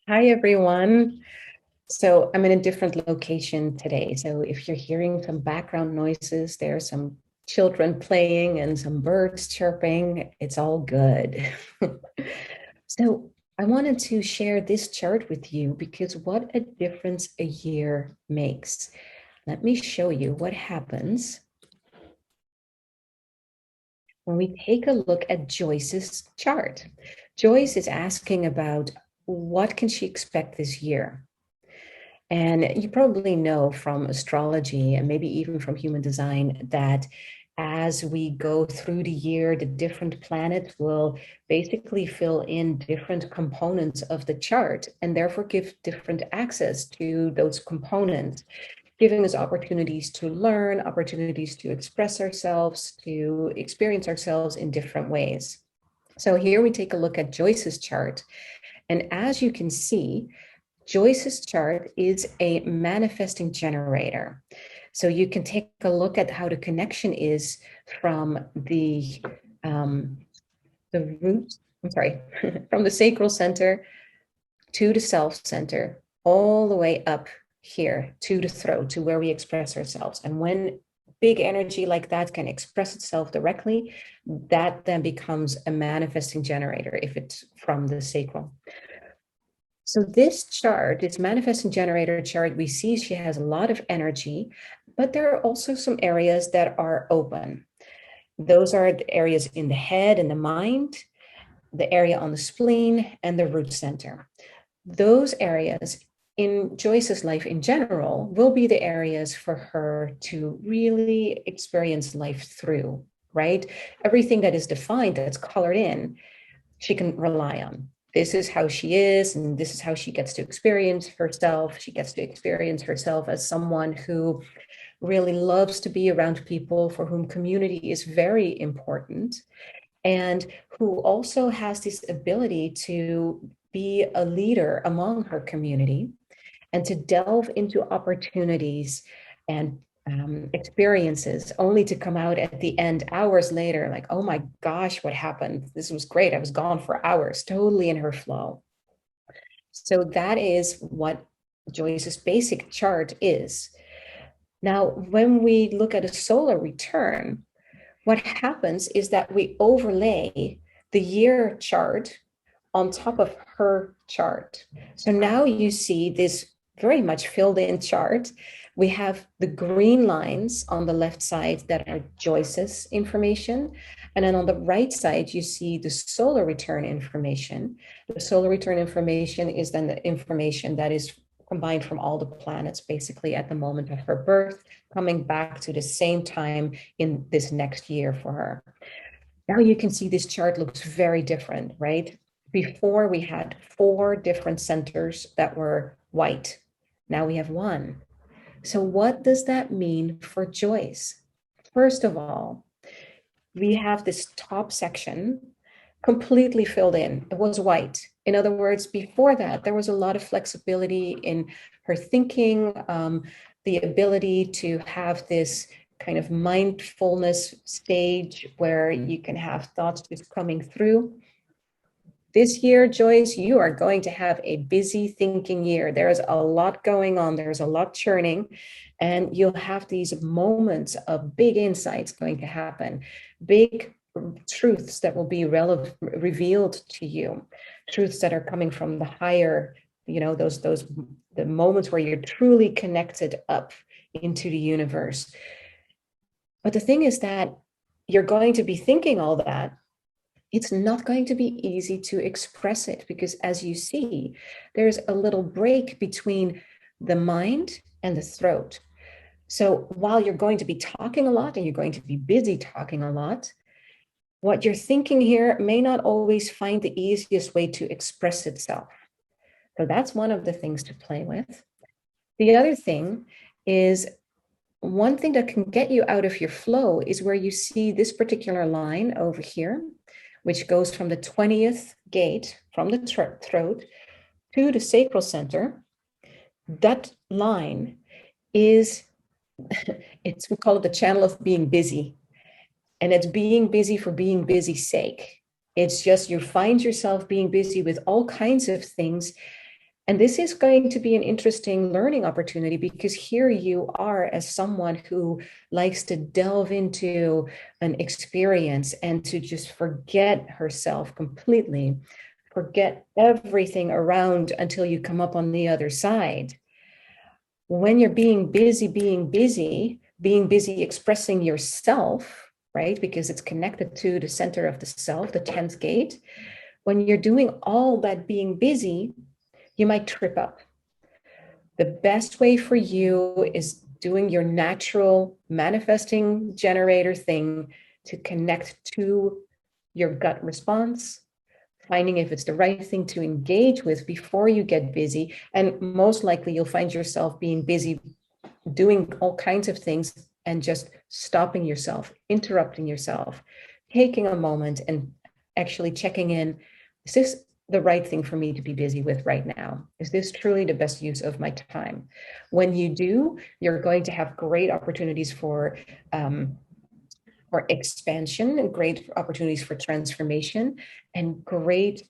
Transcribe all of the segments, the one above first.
Hi, everyone. So I'm in a different location today. So if you're hearing some background noises, there are some children playing and some birds chirping. It's all good. So I wanted to share this chart with you because what a difference a year makes. Let me show you what happens when we take a look at Joyce's chart. Joyce is asking about what can she expect this year? And you probably know from astrology and maybe even from human design that as we go through the year, the different planets will basically fill in different components of the chart and therefore give different access to those components, giving us opportunities to learn, opportunities to express ourselves, to experience ourselves in different ways. So here we take a look at Joyce's chart. And as you can see, Joyce's chart is a manifesting generator. So you can take a look at how the connection is from um, the root, I'm sorry, from the sacral center to the self center, all the way up here to the throat, to where we express ourselves. And when big energy like that can express itself directly, that then becomes a manifesting generator if it's from the sacral. So this chart, this manifesting generator chart, we see she has a lot of energy, but there are also some areas that are open. Those are the areas in the head and the mind, the area on the spleen, and the root center. Those areas in Joyce's life in general will be the areas for her to really experience life through, right? Everything that is defined, that's colored in, she can rely on. This is how she is, and this is how she gets to experience herself. She gets to experience herself as someone who really loves to be around people for whom community is very important, and who also has this ability to be a leader among her community and to delve into opportunities and experiences only to come out at the end hours later like, oh my gosh, what happened? This was great. I was gone for hours, totally in her flow. So that is what Joyce's basic chart is. Now, when we look at a solar return, what happens is that we overlay the year chart on top of her chart. So now you see this very much filled in chart. We have the green lines on the left side that are Joyce's information. And then on the right side, you see the solar return information. The solar return information is then the information that is combined from all the planets basically at the moment of her birth, coming back to the same time in this next year for her. Now you can see this chart looks very different, right? Before we had four different centers that were white. Now we have one. So what does that mean for Joyce? First of all, we have this top section completely filled in. It was white. In other words, before that, there was a lot of flexibility in her thinking, the ability to have this kind of mindfulness stage where you can have thoughts just coming through. This year, Joyce, you are going to have a busy thinking year. There's a lot going on, there's a lot churning, and you'll have these moments of big insights going to happen, big truths that will be revealed to you, truths that are coming from the higher, those the moments where you're truly connected up into the universe. But the thing is that you're going to be thinking all that. It's not going to be easy to express it because, as you see, there's a little break between the mind and the throat. So while you're going to be talking a lot and you're going to be busy talking a lot, what you're thinking here may not always find the easiest way to express itself. So that's one of the things to play with. The other thing is, one thing that can get you out of your flow is where you see this particular line over here, which goes from the 20th gate from the throat to the sacral center. That line is, we call it the channel of being busy. And it's being busy for being busy's sake. It's just you find yourself being busy with all kinds of things, And this is going to be an interesting learning opportunity because here you are as someone who likes to delve into an experience and to just forget herself completely, forget everything around until you come up on the other side. When you're being busy expressing yourself, right? Because it's connected to the center of the self, the 10th gate. When you're doing all that being busy, you might trip up. The best way for you is doing your natural manifesting generator thing to connect to your gut response, finding if it's the right thing to engage with before you get busy. And most likely you'll find yourself being busy doing all kinds of things and just stopping yourself, interrupting yourself, taking a moment and actually checking in. Is this the right thing for me to be busy with right now? Is this truly the best use of my time? When you do, you're going to have great opportunities for expansion and great opportunities for transformation and great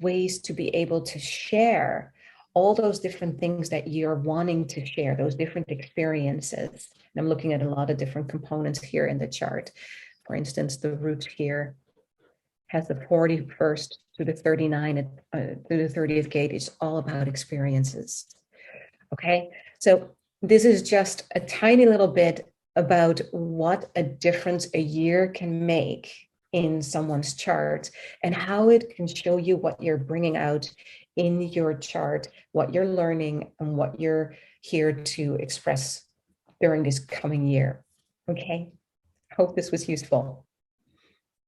ways to be able to share all those different things that you're wanting to share, those different experiences. And I'm looking at a lot of different components here in the chart. For instance, the root here has the 41st to the 39 to the 30th gate. It's all about experiences. Okay, so this is just a tiny little bit about what a difference a year can make in someone's chart and how it can show you what you're bringing out in your chart, what you're learning, and what you're here to express during this coming year. Okay, hope this was useful.